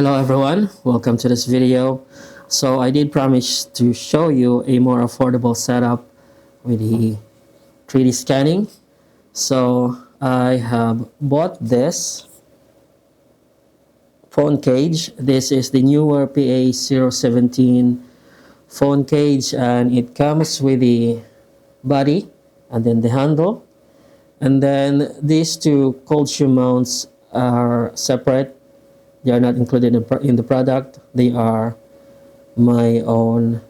Hello everyone, welcome to this video. So I did promise to show you a more affordable setup with the 3D scanning. So I have bought this phone cage. This is the Neewer PA017 phone cage, and it comes with the body and then the handle. And then these two cold shoe mounts are separate. They are not included in the product. They are my own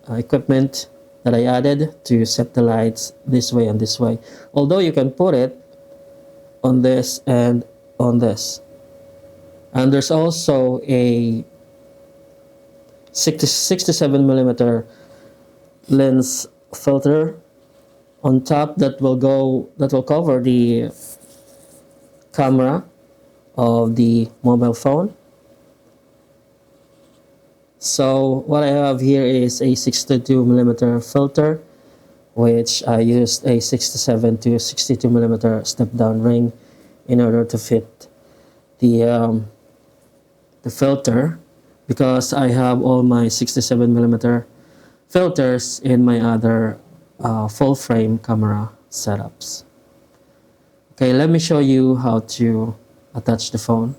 equipment that I added to set the lights this way and this way. Although you can put it on this and on this. And there's also a 67mm lens filter on top that will cover the camera of the mobile phone. So what I have here is a 62mm filter, which I used a 67 to 62mm step down ring in order to fit the filter, because I have all my 67mm filters in my other full frame camera setups. Okay, let me show you how to attach the phone.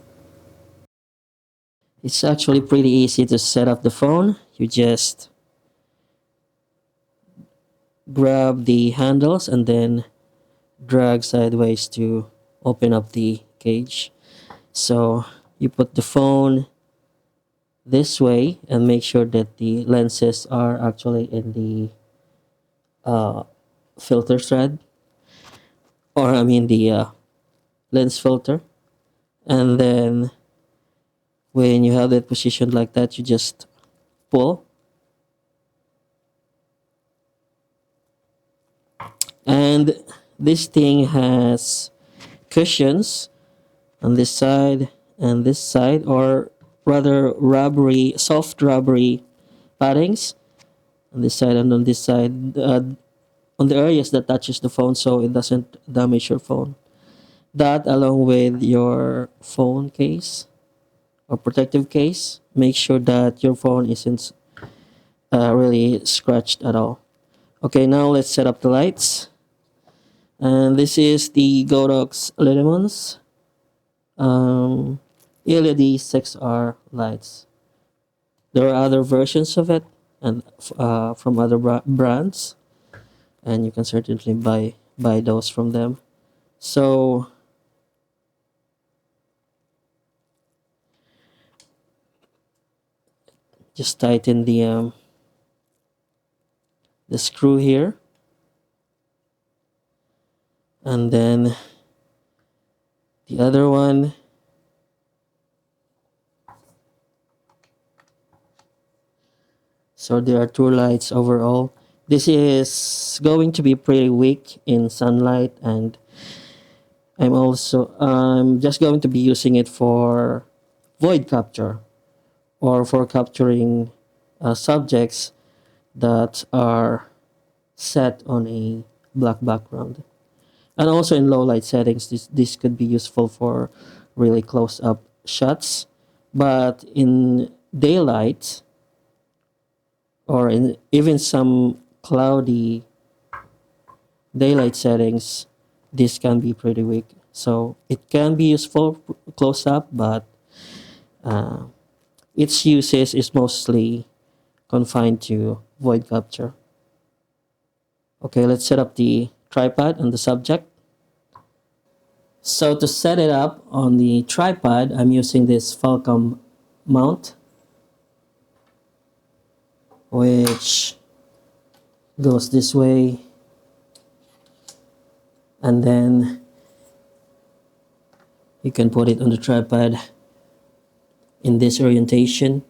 It's actually pretty easy to set up the phone. You just grab the handles and then drag sideways to open up the cage. So you put the phone this way and make sure that the lenses are actually in the filter thread, or I mean the lens filter. And then when you have it positioned like that, you just pull, and this thing has cushions on this side and this side, or rather soft rubbery paddings on this side and on this side, on the areas that touches the phone, so it doesn't damage your phone. That, along with your phone case or protective case, make sure that your phone isn't really scratched at all. Okay, now let's set up the lights. And this is the Godox Litemons LED 6R lights. There are other versions of it and from other brands, and you can certainly buy those from them. So just tighten the screw here, and then the other one. So there are two lights overall. This is going to be pretty weak in sunlight, and I'm just going to be using it for void capture, or for capturing subjects that are set on a black background. And also in low light settings, this could be useful for really close up shots. But in daylight, or in even some cloudy daylight settings, this can be pretty weak. So it can be useful close up, but its uses is mostly confined to void capture. Okay, let's set up the tripod and the subject. So to set it up on the tripod, I'm using this Falcam mount, which goes this way, and then you can put it on the tripod in this orientation.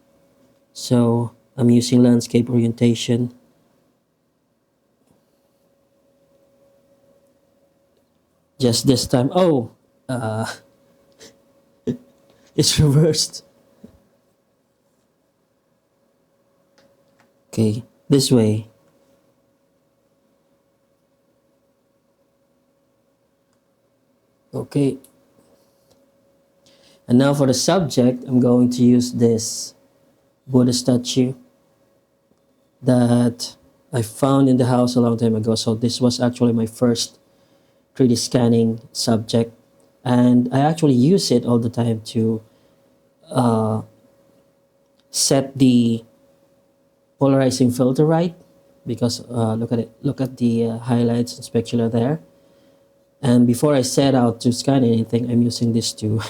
So I'm using landscape orientation. Just this time, it's reversed. Okay, this way. Okay, And now for the subject, I'm going to use this Buddha statue that I found in the house a long time ago. So this was actually my first 3D scanning subject, and I actually use it all the time to set the polarizing filter right, because look at it, look at the highlights and specular there. And before I set out to scan anything, I'm using this to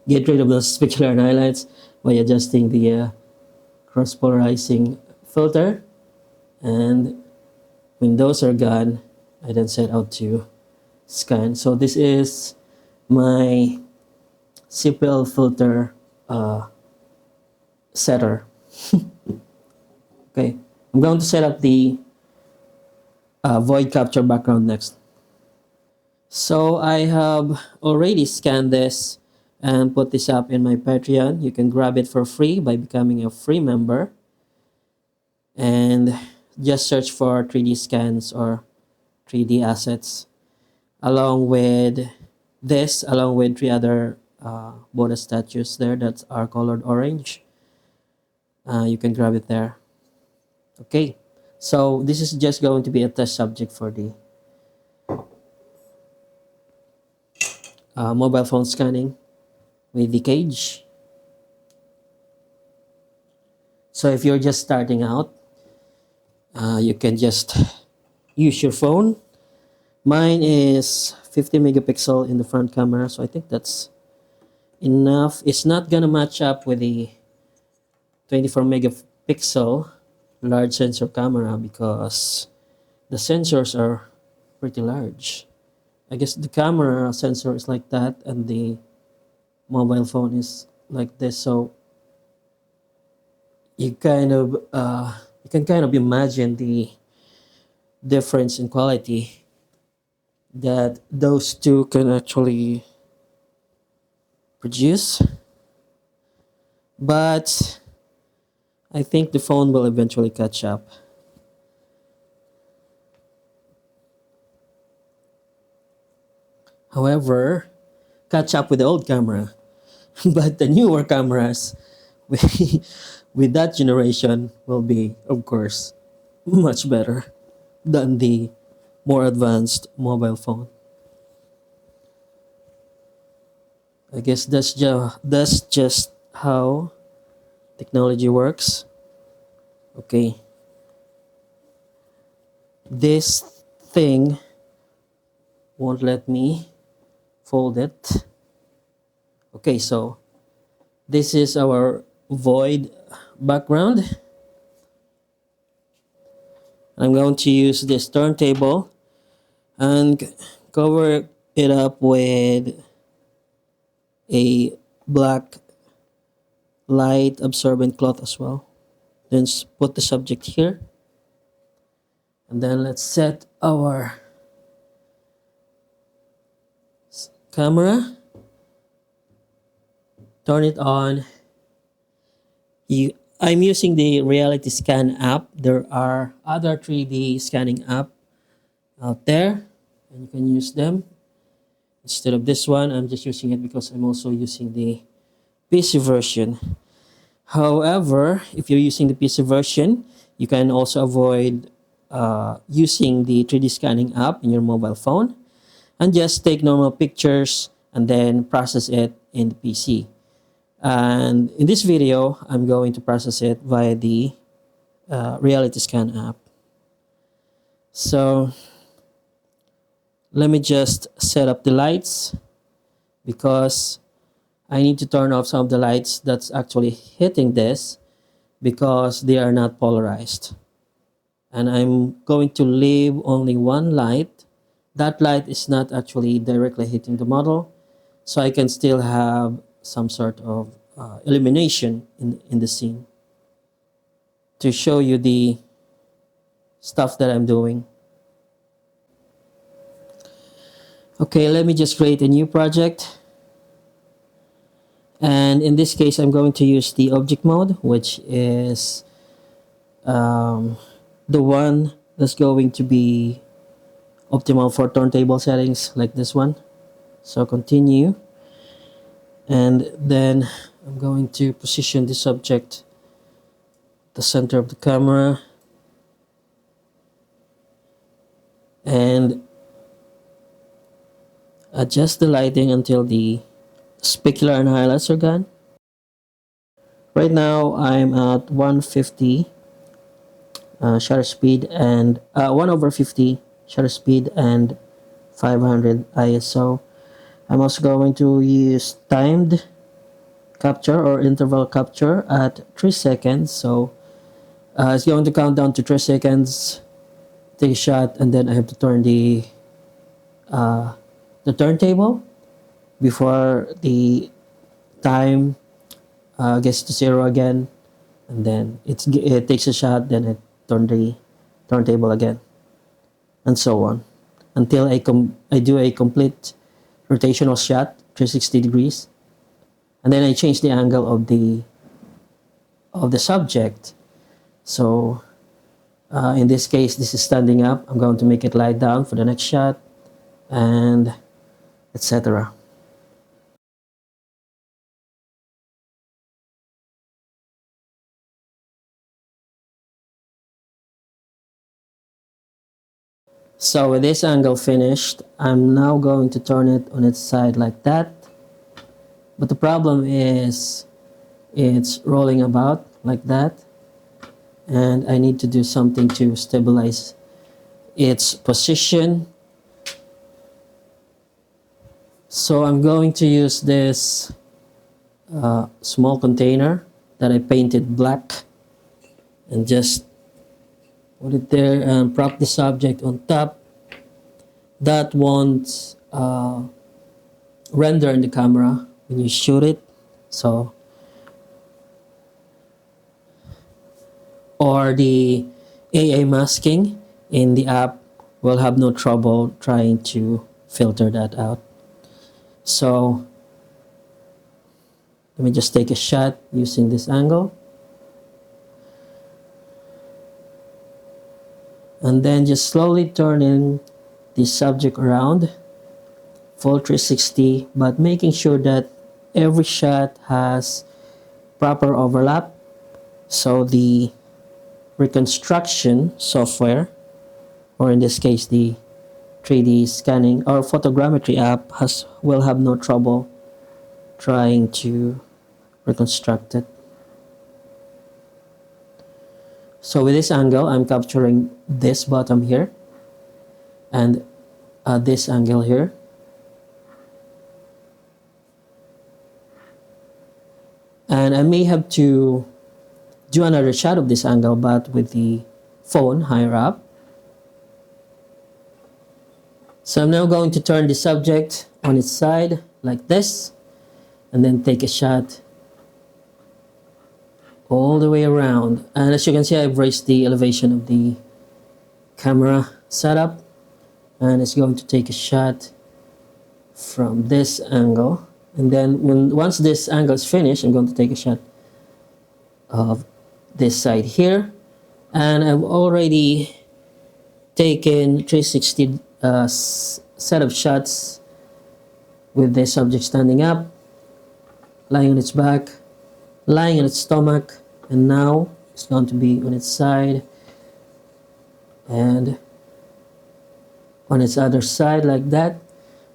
get rid of those specular and highlights by adjusting the cross polarizing filter. And when those are gone, I then set out to scan. So this is my CPL filter setter. Okay, I'm going to set up the void capture background next. So I have already scanned this and put this up in my Patreon. You can grab it for free by becoming a free member, and just search for 3D scans or 3D assets along with this, along with 3 other Buddha statues there that are colored orange. You can grab it there. Okay, so this is just going to be a test subject for the mobile phone scanning with the cage. So if you're just starting out, you can just use your phone. Mine is 50 megapixel in the front camera, so I think that's enough. It's not gonna match up with the 24 megapixel large sensor camera because the sensors are pretty large. I guess the camera sensor is like that and the mobile phone is like this, so you kind of you can kind of imagine the difference in quality that those two can actually produce. But I think the phone will eventually catch up. However, catch up with the old camera. But the newer cameras with that generation will be, of course, much better than the more advanced mobile phone. I guess that's just how technology works. Okay. This thing won't let me fold it. Okay, so this is our void background. I'm going to use this turntable and cover it up with a black light absorbent cloth as well. Then put the subject here, and then let's set our camera, turn it on. I'm using the RealityScan app. There are other 3D scanning app out there, and you can use them. Instead of this one, I'm just using it because I'm also using the PC version. However, if you're using the PC version, you can also avoid using the 3D scanning app in your mobile phone and just take normal pictures and then process it in the PC. And in this video, I'm going to process it via the RealityScan app. So let me just set up the lights because I need to turn off some of the lights that's actually hitting this because they are not polarized. And I'm going to leave only one light. That light is not actually directly hitting the model, so I can still have some sort of illumination in the scene to show you the stuff that I'm doing. Okay, let me just create a new project. And in this case, I'm going to use the object mode, which is the one that's going to be optimal for turntable settings like this one. So continue. And then I'm going to position the subject the center of the camera, and adjust the lighting until the specular and highlights are gone. Right now I'm at 150 shutter speed and 1 over 50 shutter speed and 500 ISO. I'm also going to use timed capture or interval capture at 3 seconds. So it's going to count down to 3 seconds, take a shot, and then I have to turn the turntable before the time gets to 0 again, and then it takes a shot, then it turn the turntable again, and so on until I do a complete rotational shot 360 degrees, and then I change the angle of the subject. So in this case, this is standing up. I'm going to make it lie down for the next shot, and etc. So with this angle finished, I'm now going to turn it on its side like that. But the problem is it's rolling about like that, and I need to do something to stabilize its position. So I'm going to use this small container that I painted black and just put it there and prop the subject on top. That won't render in the camera when you shoot it. So, or the AA masking in the app will have no trouble trying to filter that out. So let me just take a shot using this angle, and then just slowly turning the subject around full 360, but making sure that every shot has proper overlap. So the reconstruction software, or in this case the 3D scanning or photogrammetry app, will have no trouble trying to reconstruct it. So with this angle, I'm capturing this bottom here and this angle here. And I may have to do another shot of this angle, but with the phone higher up. So I'm now going to turn the subject on its side like this, and then take a shot all the way around. And as you can see, I've raised the elevation of the camera setup, and it's going to take a shot from this angle. And then once this angle is finished, I'm going to take a shot of this side here. And I've already taken 360 set of shots with the subject standing up, lying on its back, lying on its stomach, and now it's going to be on its side and on its other side like that.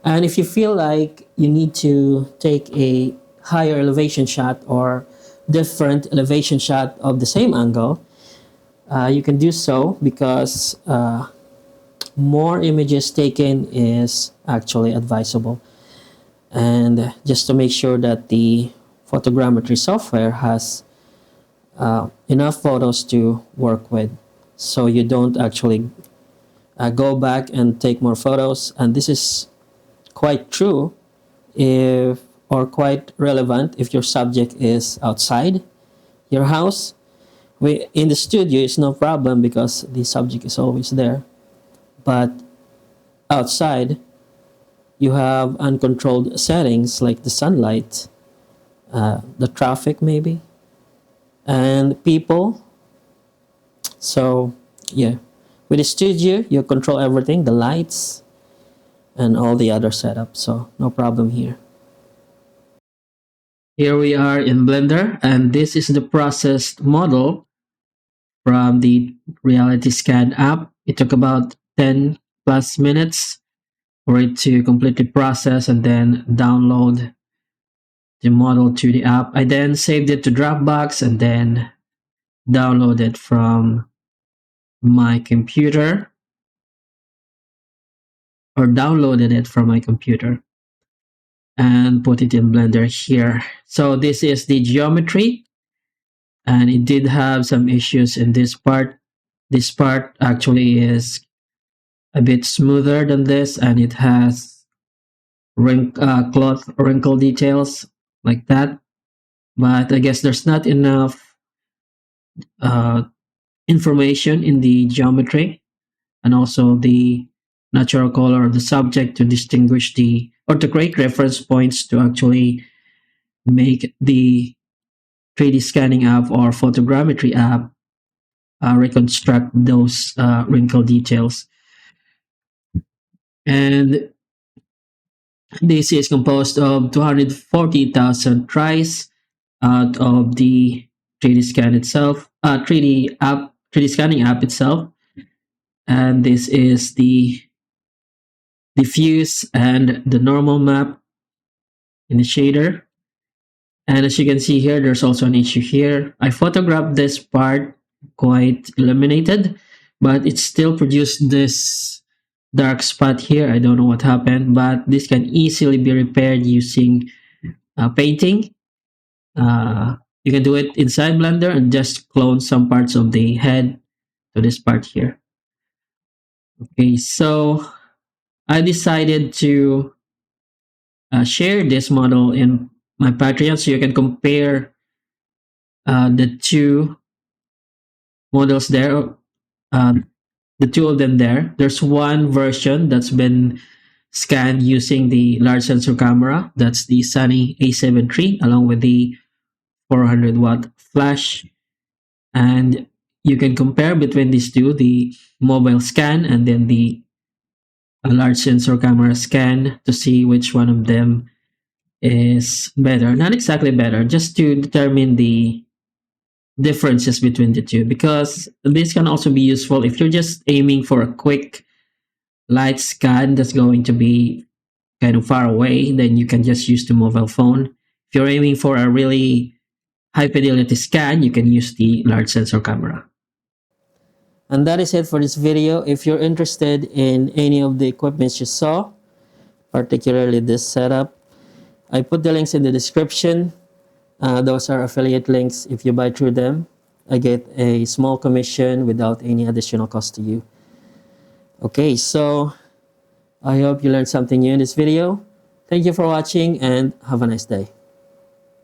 And if you feel like you need to take a higher elevation shot or different elevation shot of the same angle, you can do so, because more images taken is actually advisable. And just to make sure that the photogrammetry software has enough photos to work with, so you don't actually go back and take more photos. And this is quite true or quite relevant if your subject is outside your house. In the studio, it's no problem because the subject is always there. But outside, you have uncontrolled settings like the sunlight, the traffic maybe, and people. So yeah, with the studio, you control everything, the lights and all the other setup. So no problem here. Here we are in Blender, and this is the processed model from the RealityScan app. It took about 10 plus minutes for it to completely process and then download the model to the app. I then saved it to Dropbox and then download it from my computer, or downloaded it from my computer and put it in Blender here. So this is the geometry, and it did have some issues in this part. This part actually is a bit smoother than this, and it has cloth wrinkle details like that. But I guess there's not enough uh, information in the geometry and also the natural color of the subject to distinguish the, or to create reference points to actually make the 3D scanning app or photogrammetry app reconstruct those wrinkle details. And this is composed of 240,000 tries out of the 3D scan itself, 3D scanning app itself. And this is the diffuse and the normal map in the shader. And as you can see here, there's also an issue here. I photographed this part quite illuminated, but it still produced this dark spot here. I don't know what happened, but this can easily be repaired using painting. You can do it inside Blender and just clone some parts of the head to this part here. Okay, so I decided to share this model in my Patreon so you can compare the two models there, the two of them there. There's one version that's been scanned using the large sensor camera. That's the Sunny A7 III along with the 400-watt flash. And you can compare between these two, the mobile scan and then the large sensor camera scan, to see which one of them is better. Not exactly better, just to determine the differences between the two, because this can also be useful if you're just aiming for a quick light scan that's going to be kind of far away. Then you can just use the mobile phone. If you're aiming for a really high fidelity scan, you can use the large sensor camera. And that is it for this video. If you're interested in any of the equipments you saw, particularly this setup, I put the links in the description. Those are affiliate links. If you buy through them, I get a small commission without any additional cost to you. Okay, so I hope you learned something new in this video. Thank you for watching and have a nice day.